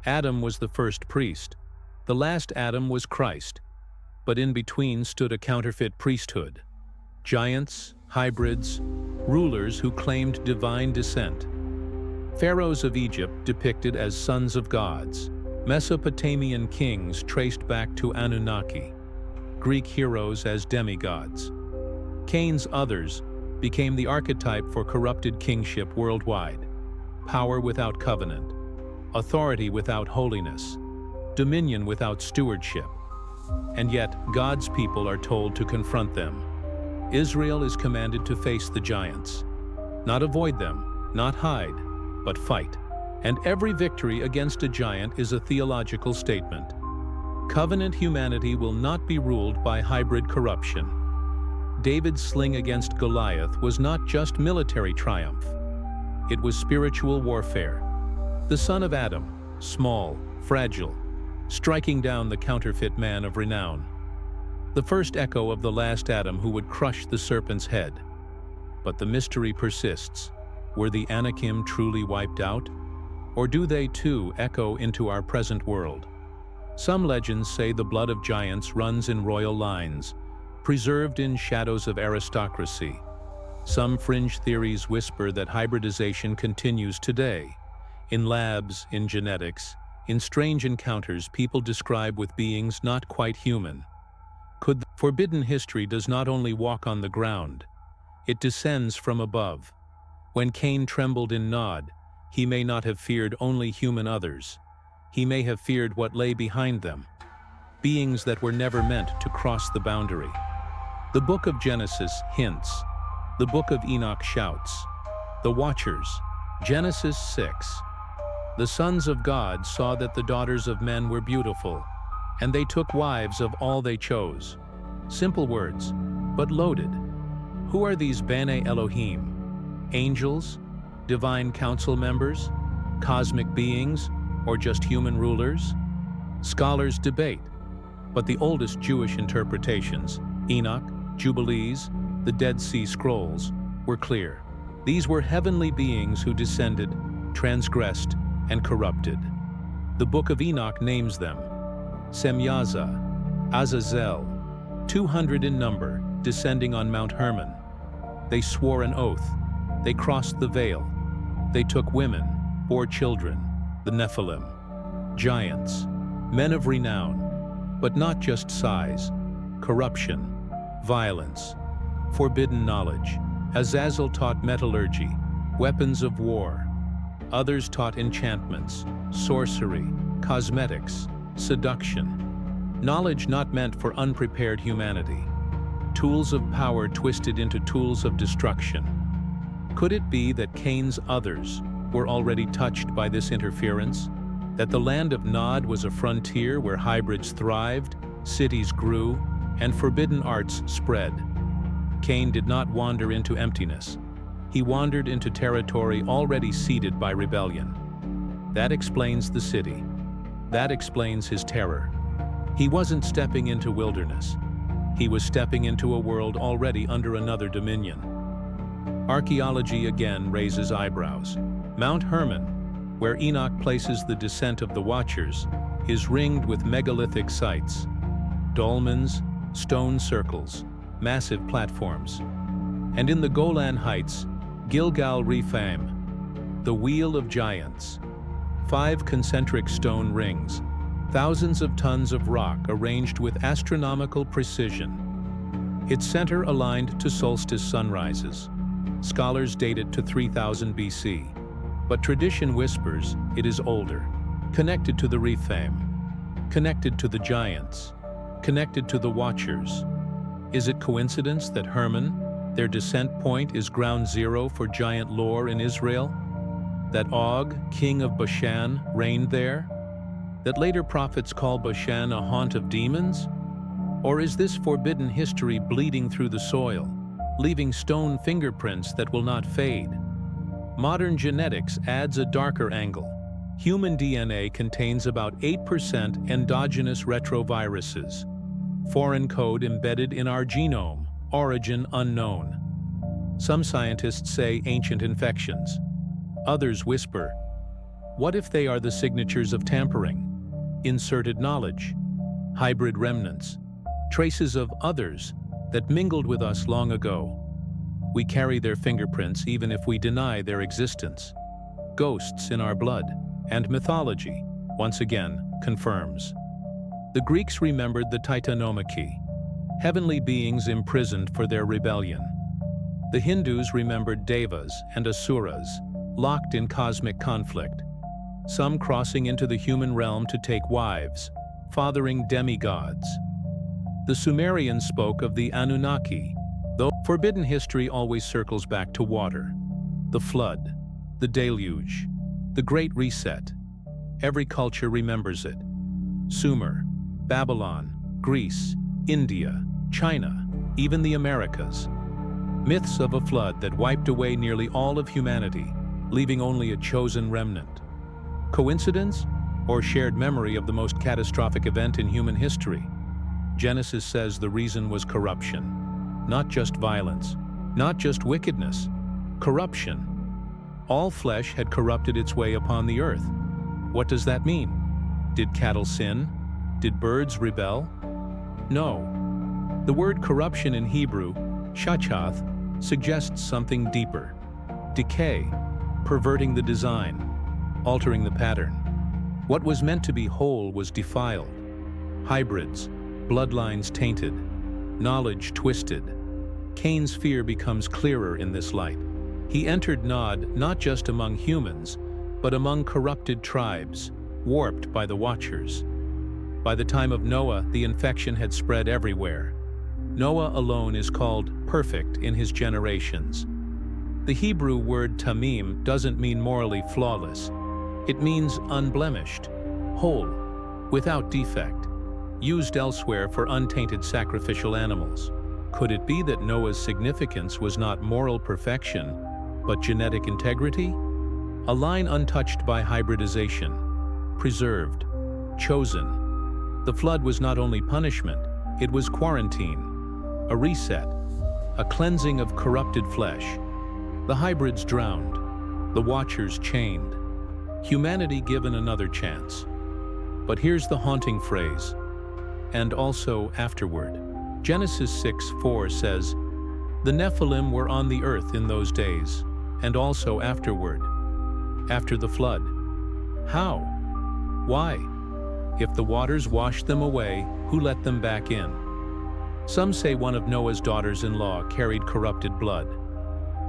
Adam was the first priest. The last Adam was Christ. But in between stood a counterfeit priesthood. Giants, hybrids, rulers who claimed divine descent. Pharaohs of Egypt depicted as sons of gods. Mesopotamian kings traced back to Anunnaki. Greek heroes as demigods. Cain's others became the archetype for corrupted kingship worldwide. Power without covenant, authority without holiness, dominion without stewardship. And yet, God's people are told to confront them. Israel is commanded to face the giants. Not avoid them, not hide, but fight. And every victory against a giant is a theological statement. Covenant humanity will not be ruled by hybrid corruption. David's sling against Goliath was not just military triumph. It was spiritual warfare. The son of Adam, small, fragile, striking down the counterfeit man of renown. The first echo of the last Adam who would crush the serpent's head. But the mystery persists. Were the Anakim truly wiped out? Or do they too echo into our present world? Some legends say the blood of giants runs in royal lines, preserved in shadows of aristocracy. Some fringe theories whisper that hybridization continues today, in labs, in genetics, in strange encounters people describe with beings not quite human. Forbidden history does not only walk on the ground, it descends from above. When Cain trembled in Nod, he may not have feared only human others. He may have feared what lay behind them, beings that were never meant to cross the boundary. The book of Genesis hints. The book of Enoch shouts. The Watchers, Genesis 6. The sons of God saw that the daughters of men were beautiful, and they took wives of all they chose. Simple words, but loaded. Who are these Bene Elohim? Angels? Divine council members? Cosmic beings? Or just human rulers? Scholars debate, but the oldest Jewish interpretations, Enoch, Jubilees, the Dead Sea Scrolls, were clear. These were heavenly beings who descended, transgressed, and corrupted. The Book of Enoch names them: Semyaza, Azazel, 200 in number, descending on Mount Hermon. They swore an oath. They crossed the veil. They took women, bore children, the Nephilim, giants, men of renown, but not just size, corruption, violence, forbidden knowledge. Azazel taught metallurgy, weapons of war. Others taught enchantments, sorcery, cosmetics, seduction. Knowledge not meant for unprepared humanity. Tools of power twisted into tools of destruction. Could it be that Cain's others were already touched by this interference? That the land of Nod was a frontier where hybrids thrived, cities grew, and forbidden arts spread? Cain did not wander into emptiness. He wandered into territory already seeded by rebellion. That explains the city. That explains his terror. He wasn't stepping into wilderness. He was stepping into a world already under another dominion. Archaeology again raises eyebrows. Mount Hermon, where Enoch places the descent of the Watchers, is ringed with megalithic sites: dolmens, stone circles, massive platforms. And in the Golan Heights, Gilgal Rephaim, the Wheel of Giants, 5 concentric stone rings, thousands of tons of rock arranged with astronomical precision. Its center aligned to solstice sunrises. Scholars date it to 3000 BC, but tradition whispers it is older, connected to the Rephaim, connected to the giants, connected to the Watchers. Is it coincidence that Hermon, their descent point, is ground zero for giant lore in Israel? That Og, king of Bashan, reigned there? That later prophets call Bashan a haunt of demons? Or is this forbidden history bleeding through the soil, leaving stone fingerprints that will not fade? Modern genetics adds a darker angle. Human DNA contains about 8% endogenous retroviruses. Foreign code embedded in our genome, origin unknown. Some scientists say ancient infections. Others whisper, what if they are the signatures of tampering? Inserted knowledge, hybrid remnants, traces of others that mingled with us long ago. We carry their fingerprints even if we deny their existence. Ghosts in our blood, and mythology, once again, confirms. The Greeks remembered the Titanomachy, heavenly beings imprisoned for their rebellion. The Hindus remembered Devas and Asuras, locked in cosmic conflict, some crossing into the human realm to take wives, fathering demigods. The Sumerians spoke of the Anunnaki, though forbidden history always circles back to water. The flood, the deluge, the Great Reset. Every culture remembers it. Sumer, Babylon, Greece, India, China, even the Americas. Myths of a flood that wiped away nearly all of humanity, leaving only a chosen remnant. Coincidence, or shared memory of the most catastrophic event in human history? Genesis says the reason was corruption. Not just violence, not just wickedness, corruption. All flesh had corrupted its way upon the earth. What does that mean? Did cattle sin? Did birds rebel? No. The word corruption in Hebrew, shachath, suggests something deeper. Decay, perverting the design, altering the pattern. What was meant to be whole was defiled. Hybrids, bloodlines tainted, knowledge twisted. Cain's fear becomes clearer in this light. He entered Nod not just among humans, but among corrupted tribes, warped by the Watchers. By the time of Noah, the infection had spread everywhere. Noah alone is called perfect in his generations. The Hebrew word tamim doesn't mean morally flawless. It means unblemished, whole, without defect, used elsewhere for untainted sacrificial animals. Could it be that Noah's significance was not moral perfection, but genetic integrity? A line untouched by hybridization, preserved, chosen. The flood was not only punishment, it was quarantine, a reset, a cleansing of corrupted flesh. The hybrids drowned, the Watchers chained, Humanity given another chance. But here's the haunting phrase, and also afterward. Genesis 6:4 says, "The Nephilim were on the earth in those days, and also afterward." After the flood. How? Why? If the waters washed them away, who let them back in? Some say one of Noah's daughters-in-law carried corrupted blood.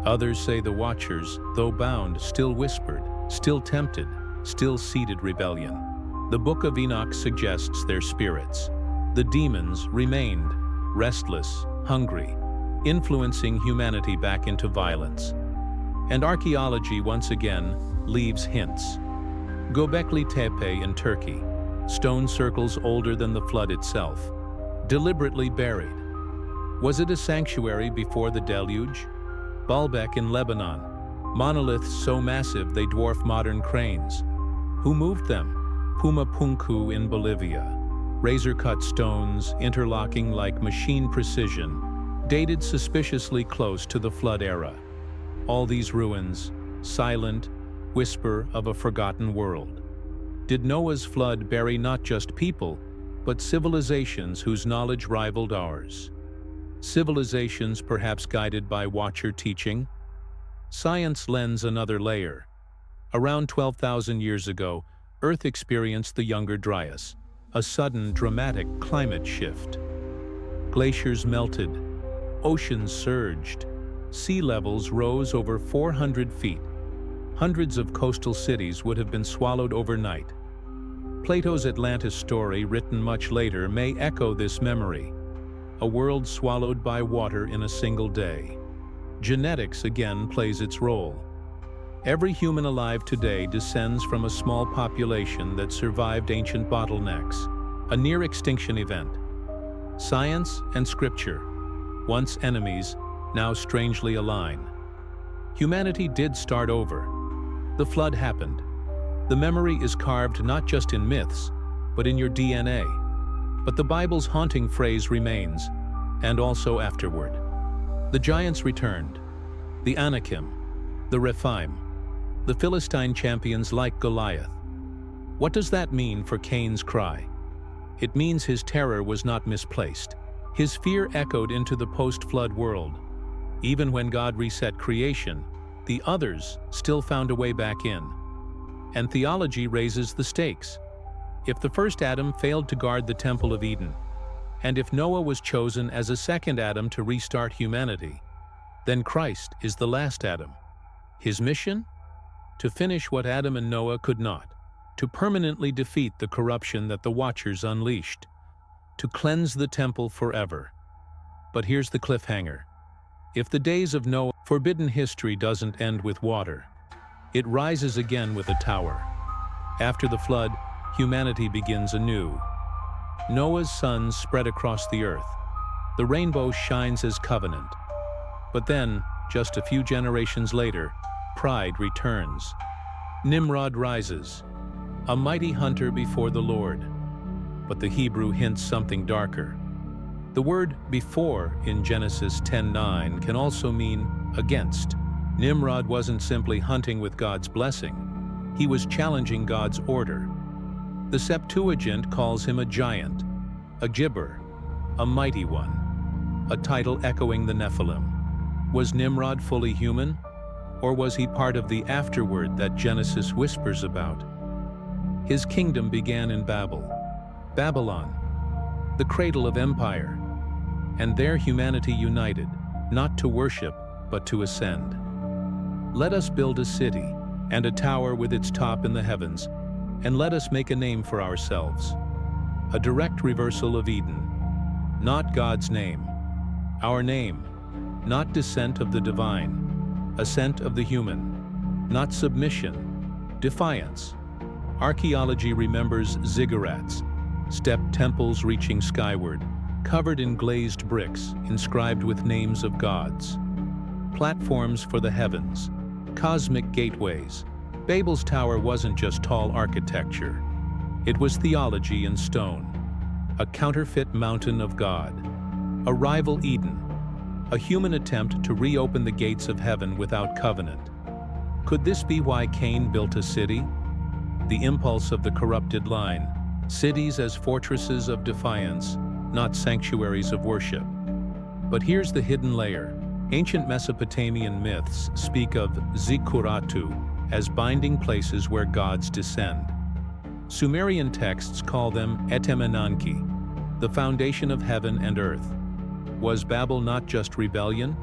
Others say the watchers, though bound, still whispered, still tempted, still seeded rebellion. The Book of Enoch suggests their spirits. The demons remained, restless, hungry, influencing humanity back into violence. And archaeology once again leaves hints. Göbekli Tepe in Turkey, stone circles older than the flood itself, deliberately buried. Was it a sanctuary before the deluge? Baalbek in Lebanon, monoliths so massive they dwarf modern cranes. Who moved them? Puma Punku in Bolivia, razor-cut stones interlocking like machine precision, dated suspiciously close to the flood era. All these ruins, silent, whisper of a forgotten world. Did Noah's flood bury not just people, but civilizations whose knowledge rivaled ours? Civilizations perhaps guided by Watcher teaching? Science lends another layer. Around 12,000 years ago, Earth experienced the Younger Dryas, a sudden, dramatic climate shift. Glaciers melted, oceans surged, sea levels rose over 400 feet. Hundreds of coastal cities would have been swallowed overnight. Plato's Atlantis story, written much later, may echo this memory. A world swallowed by water in a single day. Genetics again plays its role. Every human alive today descends from a small population that survived ancient bottlenecks, a near-extinction event. Science and scripture, once enemies, now strangely align. Humanity did start over. The flood happened. The memory is carved not just in myths, but in your DNA. But the Bible's haunting phrase remains, and also afterward. The giants returned, the Anakim, the Rephaim, the Philistine champions like Goliath. What does that mean for Cain's cry? It means his terror was not misplaced. His fear echoed into the post-flood world. Even when God reset creation, the others still found a way back in. And theology raises the stakes. If the first Adam failed to guard the Temple of Eden, and if Noah was chosen as a second Adam to restart humanity, then Christ is the last Adam. His mission? To finish what Adam and Noah could not, to permanently defeat the corruption that the Watchers unleashed, to cleanse the temple forever. But here's the cliffhanger. If the days of Noah, forbidden history doesn't end with water, it rises again with a tower. After the flood, humanity begins anew. Noah's sons spread across the earth. The rainbow shines as covenant. But then, just a few generations later, pride returns. Nimrod rises, a mighty hunter before the Lord. But the Hebrew hints something darker. The word "before" in Genesis 10:9 can also mean against. Nimrod wasn't simply hunting with God's blessing. He was challenging God's order. The Septuagint calls him a giant, a gibber, a mighty one, a title echoing the Nephilim. Was Nimrod fully human? Or was he part of the afterward that Genesis whispers about? His kingdom began in Babylon, the cradle of empire, and there humanity united, not to worship, but to ascend. Let us build a city, and a tower with its top in the heavens, and let us make a name for ourselves. A direct reversal of Eden. Not God's name. Our name. Not descent of the divine. Ascent of the human. Not submission. Defiance. Archaeology remembers ziggurats, step temples reaching skyward, covered in glazed bricks, inscribed with names of gods. Platforms for the heavens. Cosmic gateways. Babel's tower wasn't just tall architecture. It was theology in stone. A counterfeit mountain of God. A rival Eden. A human attempt to reopen the gates of heaven without covenant. Could this be why Cain built a city? the impulse of the corrupted line, cities as fortresses of defiance, not sanctuaries of worship. But here's the hidden layer. Ancient Mesopotamian myths speak of Zikuratu as binding places where gods descend. Sumerian texts call them Etemenanki, the foundation of heaven and earth. Was Babel not just rebellion,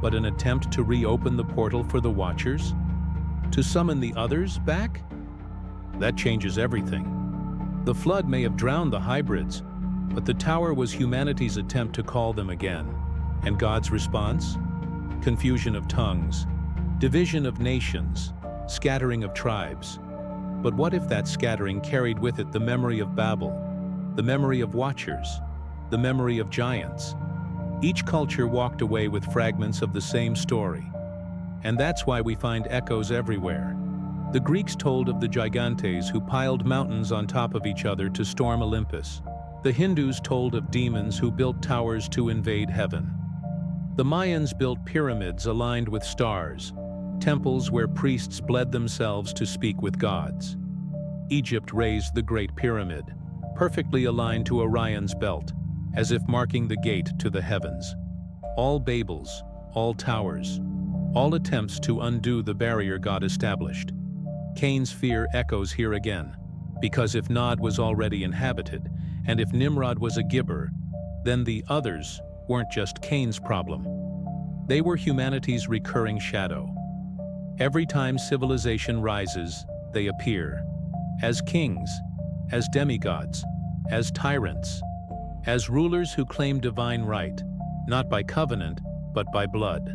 but an attempt to reopen the portal for the Watchers? To summon the others back? That changes everything. The flood may have drowned the hybrids, but the tower was humanity's attempt to call them again. And God's response? Confusion of tongues, division of nations, scattering of tribes. But what if that scattering carried with it the memory of Babel, the memory of Watchers, the memory of giants? Each culture walked away with fragments of the same story. And that's why we find echoes everywhere. The Greeks told of the gigantes who piled mountains on top of each other to storm Olympus. The Hindus told of demons who built towers to invade heaven. The Mayans built pyramids aligned with stars, temples where priests bled themselves to speak with gods. Egypt raised the Great Pyramid, perfectly aligned to Orion's belt, as if marking the gate to the heavens. All Babels, all towers, all attempts to undo the barrier God established. Cain's fear echoes here again, because if Nod was already inhabited, and if Nimrod was a Gibber, then the others weren't just Cain's problem. They were humanity's recurring shadow. Every time civilization rises, they appear. As kings, as demigods, as tyrants, as rulers who claim divine right, not by covenant, but by blood.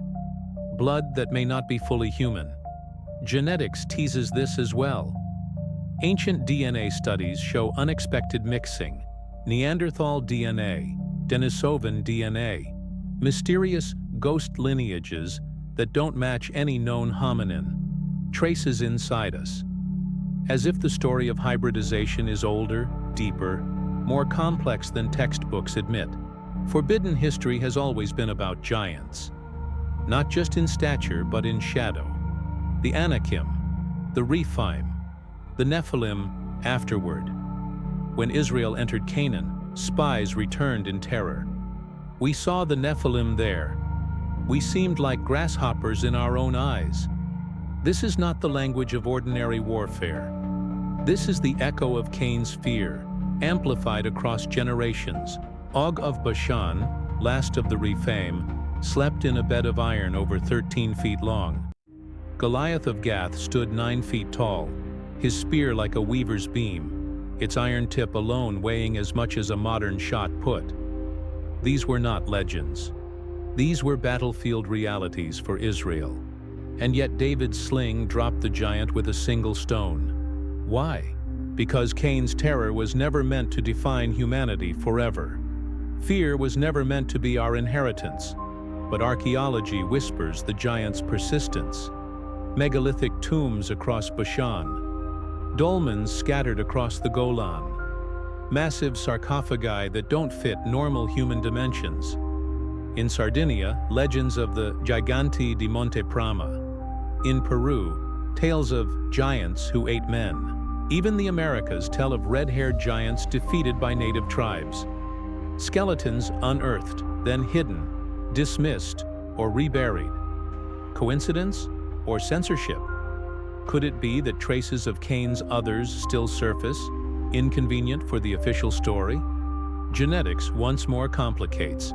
Blood that may not be fully human. Genetics teases this as well. Ancient DNA studies show unexpected mixing. Neanderthal DNA, Denisovan DNA, mysterious ghost lineages that don't match any known hominin, traces inside us. As if the story of hybridization is older, deeper, more complex than textbooks admit. Forbidden history has always been about giants. Not just in stature, but in shadow. The Anakim, the Rephaim, the Nephilim afterward. When Israel entered Canaan, spies returned in terror. We saw the Nephilim there. We seemed like grasshoppers in our own eyes. This is not the language of ordinary warfare. This is the echo of Cain's fear, amplified across generations. Og of Bashan, last of the Rephaim, slept in a bed of iron over 13 feet long. Goliath of Gath stood 9 feet tall, his spear like a weaver's beam, its iron tip alone weighing as much as a modern shot put. These were not legends. These were battlefield realities for Israel. And yet David's sling dropped the giant with a single stone. Why? Because Cain's terror was never meant to define humanity forever. Fear was never meant to be our inheritance, but archaeology whispers the giant's persistence. Megalithic tombs across Bashan, dolmens scattered across the Golan, massive sarcophagi that don't fit normal human dimensions. In Sardinia, legends of the Giganti di Monte Prama. In Peru, tales of giants who ate men. Even the Americas tell of red-haired giants defeated by native tribes. Skeletons unearthed, then hidden, dismissed, or reburied. Coincidence or censorship? Could it be that traces of Cain's others still surface, inconvenient for the official story? Genetics once more complicates.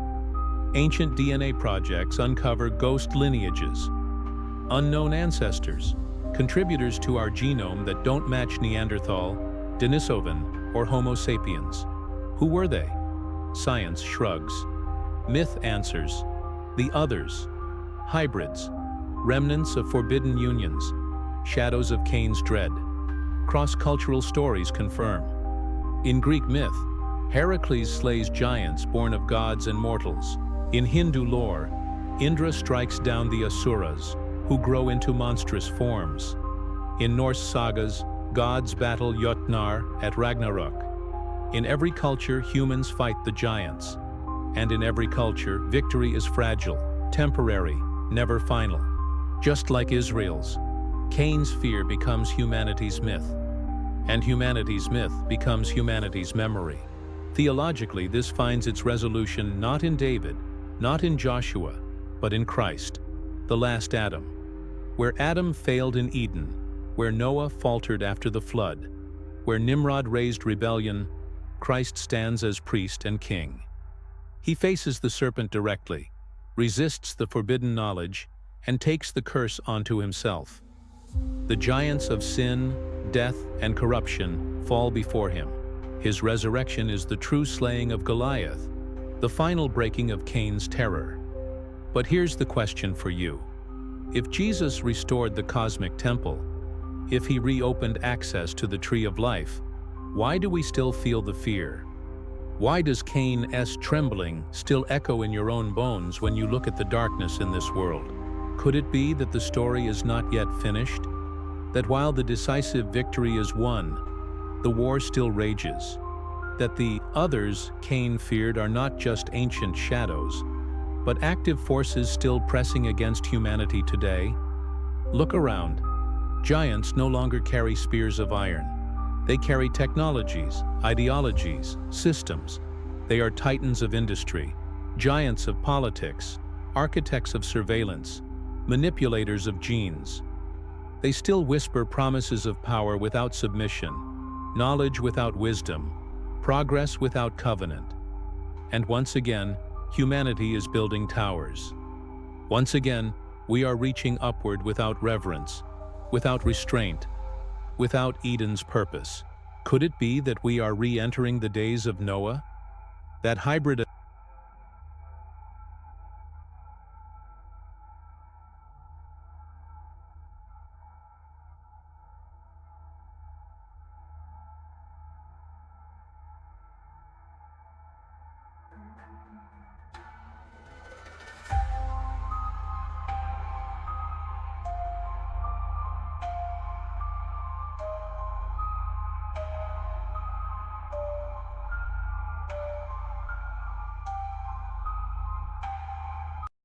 Ancient DNA projects uncover ghost lineages, unknown ancestors, contributors to our genome that don't match Neanderthal, Denisovan, or Homo sapiens. Who were they? Science shrugs. Myth answers. The others. Hybrids. Remnants of forbidden unions. Shadows of Cain's dread. Cross-cultural stories confirm. In Greek myth, Heracles slays giants born of gods and mortals. In Hindu lore, Indra strikes down the Asuras, who grow into monstrous forms. In Norse sagas, gods battle Jotnar at Ragnarok. In every culture, humans fight the giants. And in every culture, victory is fragile, temporary, never final. Just like Israel's, Cain's fear becomes humanity's myth. and humanity's myth becomes humanity's memory. Theologically, this finds its resolution not in David, not in Joshua, but in Christ, the last Adam. Where Adam failed in Eden, where Noah faltered after the flood, where Nimrod raised rebellion, Christ stands as priest and king. He faces the serpent directly, resists the forbidden knowledge, and takes the curse onto himself. The giants of sin, death, and corruption fall before him. His resurrection is the true slaying of Goliath, the final breaking of Cain's terror. But here's the question for you. If Jesus restored the cosmic temple, if he reopened access to the tree of life, why do we still feel the fear? Why does Cain's trembling still echo in your own bones when you look at the darkness in this world? Could it be that the story is not yet finished? That while the decisive victory is won, the war still rages? That the others Cain feared are not just ancient shadows, but active forces still pressing against humanity today? Look around. Giants no longer carry spears of iron. They carry technologies, ideologies, systems. They are titans of industry, giants of politics, architects of surveillance, manipulators of genes. They still whisper promises of power without submission, knowledge without wisdom, progress without covenant. And once again, humanity is building towers. Once again, we are reaching upward without reverence, without restraint, without Eden's purpose. Could it be that we are re-entering the days of Noah? That hybrid